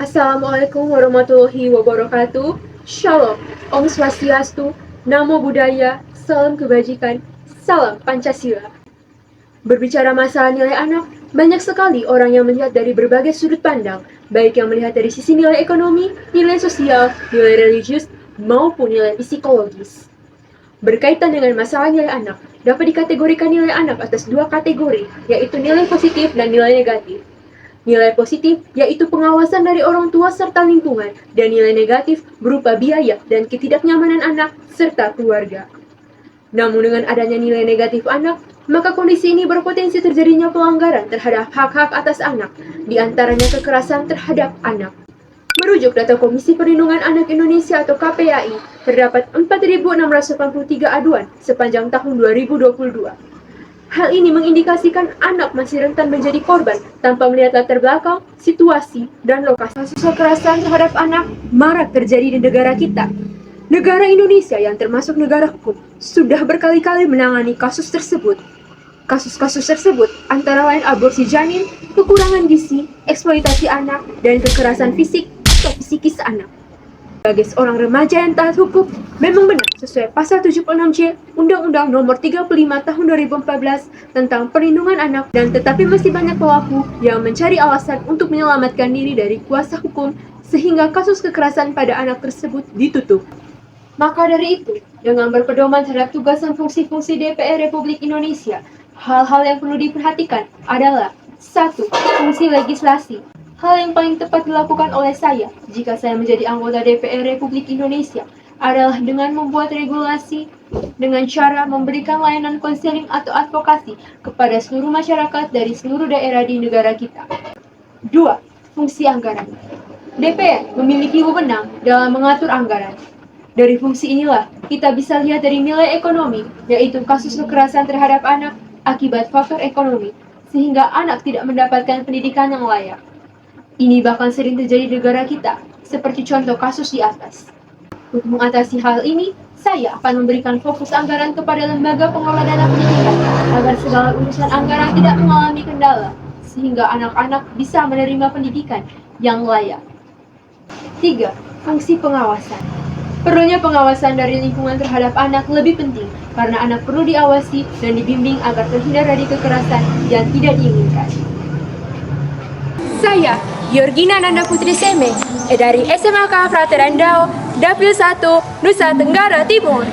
Assalamualaikum warahmatullahi wabarakatuh. Shalom, Om Swastiastu, Namo Buddhaya, Salam Kebajikan, Salam Pancasila. Berbicara masalah nilai anak, banyak sekali orang yang melihat dari berbagai sudut pandang, baik yang melihat dari sisi nilai ekonomi, nilai sosial, nilai religius, maupun nilai psikologis. Berkaitan dengan masalah nilai anak, dapat dikategorikan nilai anak atas dua kategori, yaitu nilai positif dan nilai negatif. Nilai positif yaitu pengawasan dari orang tua serta lingkungan, dan nilai negatif berupa biaya dan ketidaknyamanan anak serta keluarga. Namun dengan adanya nilai negatif anak, maka kondisi ini berpotensi terjadinya pelanggaran terhadap hak-hak atas anak, di antaranya kekerasan terhadap anak. Merujuk data Komisi Perlindungan Anak Indonesia atau KPAI, terdapat 4.683 aduan sepanjang tahun 2022. Hal ini mengindikasikan anak masih rentan menjadi korban tanpa melihat latar belakang, situasi, dan lokasi. Kasus kekerasan terhadap anak marak terjadi di negara kita. Negara Indonesia yang termasuk negara hukum sudah berkali-kali menangani kasus tersebut. Kasus-kasus tersebut antara lain aborsi janin, kekurangan gizi, eksploitasi anak, dan kekerasan fisik atau psikis anak. Sebagai seorang remaja yang taat hukum, memang benar sesuai pasal 76C Undang-Undang Nomor 35 Tahun 2014 tentang Perlindungan Anak, dan tetapi masih banyak pelaku yang mencari alasan untuk menyelamatkan diri dari kuasa hukum sehingga kasus kekerasan pada anak tersebut ditutup. Maka dari itu, dengan berpedoman terhadap tugas dan fungsi-fungsi DPR Republik Indonesia, hal-hal yang perlu diperhatikan adalah 1. Fungsi legislasi. Hal yang paling tepat dilakukan oleh saya jika saya menjadi anggota DPR Republik Indonesia adalah dengan membuat regulasi dengan cara memberikan layanan konseling atau advokasi kepada seluruh masyarakat dari seluruh daerah di negara kita. 2. Fungsi anggaran. DPR memiliki wewenang dalam mengatur anggaran. Dari fungsi inilah kita bisa lihat dari nilai ekonomi, yaitu kasus kekerasan terhadap anak akibat faktor ekonomi, sehingga anak tidak mendapatkan pendidikan yang layak. Ini bahkan sering terjadi di negara kita, seperti contoh kasus di atas. Untuk mengatasi hal ini, saya akan memberikan fokus anggaran kepada lembaga pengelola dana pendidikan, agar segala urusan anggaran tidak mengalami kendala, sehingga anak-anak bisa menerima pendidikan yang layak. 3. Fungsi pengawasan. Perlunya pengawasan dari lingkungan terhadap anak lebih penting, karena anak perlu diawasi dan dibimbing agar terhindar dari kekerasan yang tidak diinginkan. Saya, Yorgina Nanda Putri Seme, dari SMAK Fraterandao, Dapil 1, Nusa Tenggara Timur.